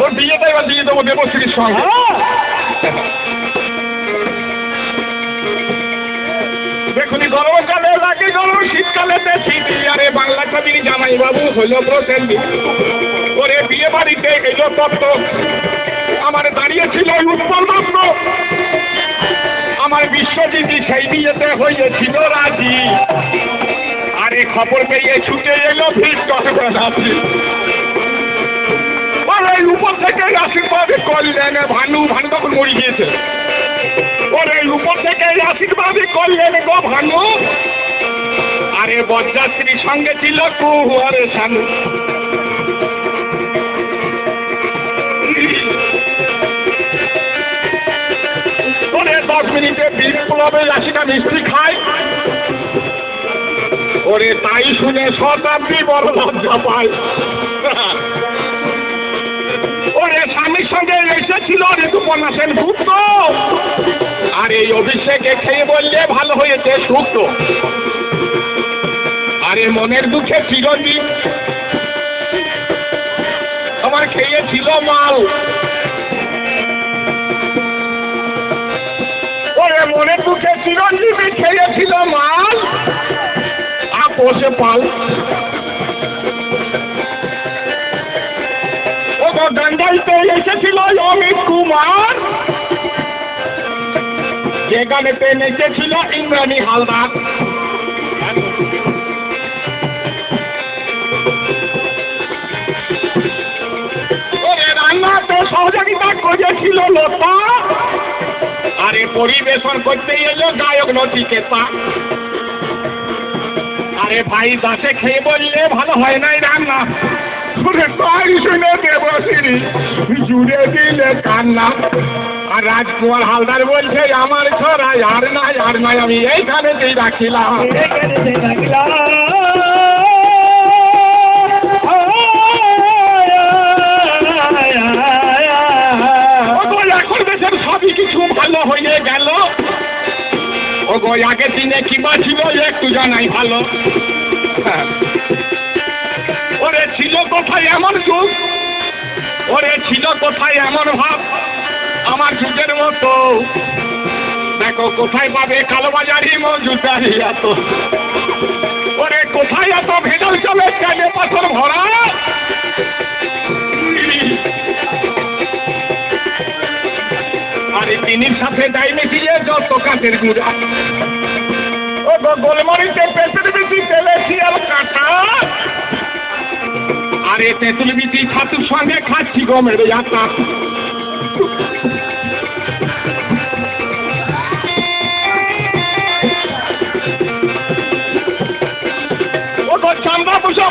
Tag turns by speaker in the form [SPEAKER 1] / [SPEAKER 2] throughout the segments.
[SPEAKER 1] ওর বিয়েটা এবার দিয়ে দেবো দেবশ্রীর সঙ্গে। দেখুন গরমকালে লাগে গরম, শীতকালে শীত। আরে বাংলা ছবির জামাইবাবু হলো প্রসেনজিৎ। ওরে বিয়ে বাড়িতে এলো তত্ত্ব, আমার দাঁড়িয়েছিল উত্তর দত্ত। আমার বিশ্বজিৎ সেই বিয়েতে হয়েছিল রাজি। আরে খবর পেয়ে ছুটে এলো ভিড় নাচি। ওই উপর থেকে আশীর্বাদ করলেন ভানু। ভানু তখন মরে গিয়েছে। ওরে উপর থেকে আশীর্বাদ করলেন গো ভানু। আরে বরযাত্রীর সঙ্গে ছিল কুয়ারে শানু। ওরে 10 মিনিটে বিপ্লবে 80টা মিষ্টি খায়। ওরে তাই শুনে শতাব্দী বড় লজ্জা পায়। ওরে স্বামীর সঙ্গে এসেছিল ঋতুপর্ণা সেনগুপ্ত। আর এই অভিষেকে খেয়ে বললে ভালো হয়েছে সুক্ত। আরে মনের দুঃখে চিরঞ্জীব আমার খেয়েছিল মাল। ওরে মনের দুঃখে চিরঞ্জীবী খেয়েছিল মাল, আপোষে পাল। ও গঙ্গাইতে এসেছিল অমিত কুমার। যে গানেতে নেচেছিল ইন্দ্রাণী হালদার। ওরে রান্নাতে সহযোগিতা করেছিল লতা। আরে পরিবেশন করতে এলো গায়ক নচিকেতা। আরে ভাই দাসে খেয়ে বললে ভালো হয় নাই রান্না। তাই শুনে দেবশ্রী জুড়ে দিলে কান্না। আর রাজকুমার হালদার বলছে আমার ছড়াই আর নাই আমি এইখানেতেই রাখিলাম। এখন দেশের সবই কিছু ভালো হয়ে গেল। ও গো আগের দিনে কিবা ছিল একটু জানাই ভালো। ওরে ছিল কোথায় এমন যুগ, ওরে ছিল কোথায় এমন ভাব আমার যুগের মতো। দেখো কোথায় পাবে কালোবাজারি মজুদারি এত। ওরে কোথায় এত ভেজাল চলে কানে পাথর ভরা। আরে চিনির সাথে যাই মিশিয়ে যত কাঠের গুঁড়া। ও গোলমরিচে পেঁচের বেশি তেলে শিয়াল কাটা। আরে তেঁতুল বিচি ছাতুর সঙ্গে খাচ্ছি গমের আটা। ও চামড়া কুচো,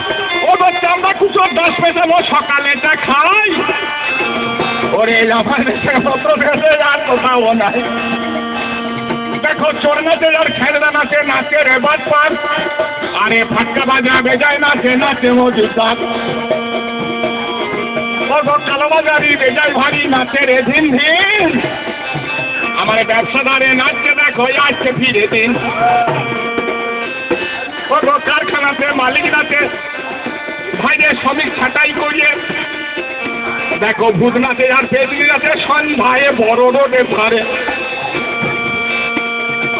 [SPEAKER 1] ও চামড়া কুচো 10 পয়সা সকালেটা খাই। ওরে আমার দেশের মতো ভেবে আর কোথাও নাই। দেখো চোর নাচে আর খেলনা নাচে নাচে রে বাজপার। আরে ফাটকা বাজা বেজায় নাচে মজুদার। কালোবাজারি বেজায় ভারী নাচে রে দিন দিন। আমার ব্যবসাদারে নাচছে দেখো আসছে ফিরে দিন। কারখানাতে মালিক নাচে ভাইরে শ্রমিক ছাঁটাই করিয়ে। দেখো ভূত নাচে আর পেজলি নাচে সন্ধ্যায় বড় রোডে ধারে।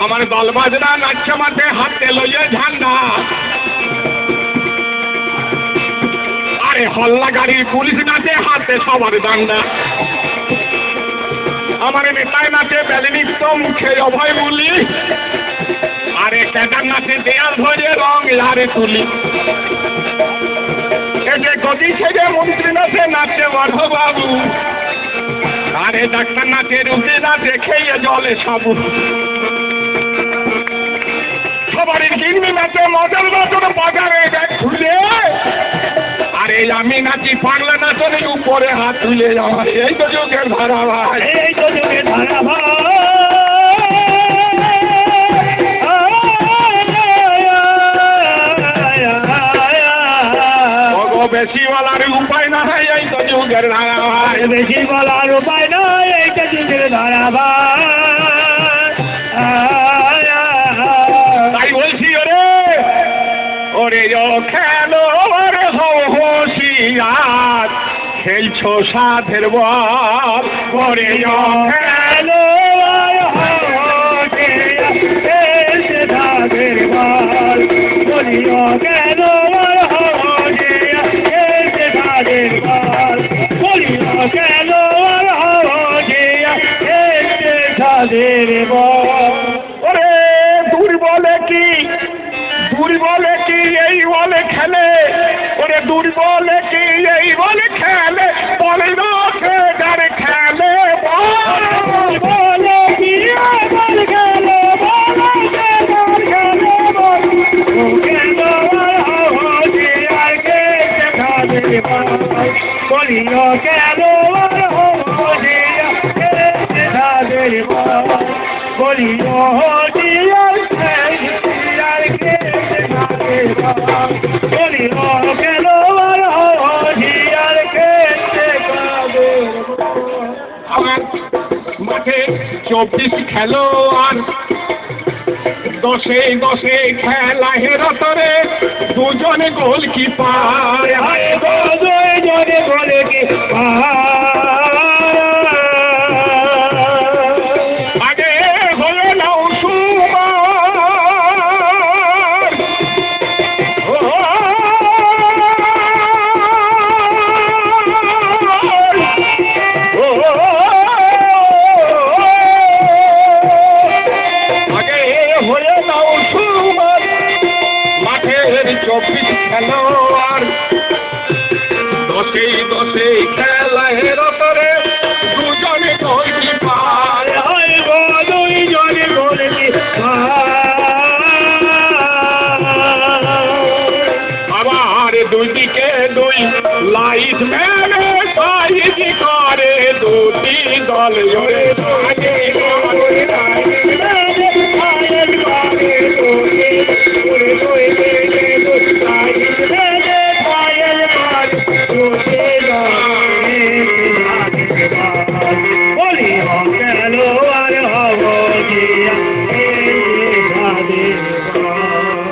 [SPEAKER 1] আমার দল বাজনা নাচছে মাঠে হাতে লইয়ে ঝান্ডা। আরে হল্লা গাড়ির পুলিশ নাচে হাতে সবার ডান্ডা। আমার নেতায় নাচে ব্যালিনিক্ত মুখে অভয় বলি। আরে ক্যাডার নাচে দেয়াল ধরে রং আরে তুলি। এসে গদি থেকে মন্ত্রী নাচে নাচে বাবু। আরে ডাক্তার নাচে রুগী নাচে খেয়ে জলে সাবু। সবারই কিনবি নাচে মজার নাচন বাজারে ব্যাগ খুলে। আরে আমি নাচি পাগলা নাচনের উপরে হাত তুলে। আমার এই তো যুগের ধারাবাহিক, এই তো যুগের ধারাবাহিক। বেশি বলার উপায় নাই এই তো যুগের ধারাবাহিক। বেশি বলার উপায় নাই এই তো যুগের ধারাবাহিক। তাই বলছি ওরে ও খেলো রে হোশিয়ার। খেলছো সাধের বল করে
[SPEAKER 2] খেলো সাধের বল বলিও কেন সাধের বল বলিও কেন সাধের বল।
[SPEAKER 1] ওরে দুর্বলে কি এই বলে খেলে, ওরে দুর্বলে কি এই বলে খেলে, বলে রোখে যারে খেলে
[SPEAKER 2] বলে কি বল খেলে বলিও কেন সাধের বল বলিও বলিও কেন
[SPEAKER 1] আমার মাঠে 24 খেলোয়াড়, 10 খেলা হেরতরে দুজনে গোলকিপার।
[SPEAKER 2] জনে বলে কি
[SPEAKER 1] আগে হয়ে নাও সুমার, আগে হয়ে নাও সুমার। মাঠের 24 খেলোয়াড়, 10 খেলা হেরতরে দুজনে গোলকিপার।
[SPEAKER 2] জনে বলে কি
[SPEAKER 1] আবার দুদিকে দুই লাইট মেরে সাইজ করে দুটি দল জোরে ভাগে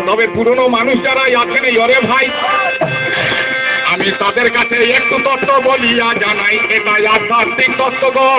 [SPEAKER 1] তবে পুরনো মানুষ যারা আছেন ওরে ভাই, আমি তাদের কাছে একটু তত্ত্ব বলিয়া জানাই, এটা আধ্যাত্মিক তত্ত্ব গো।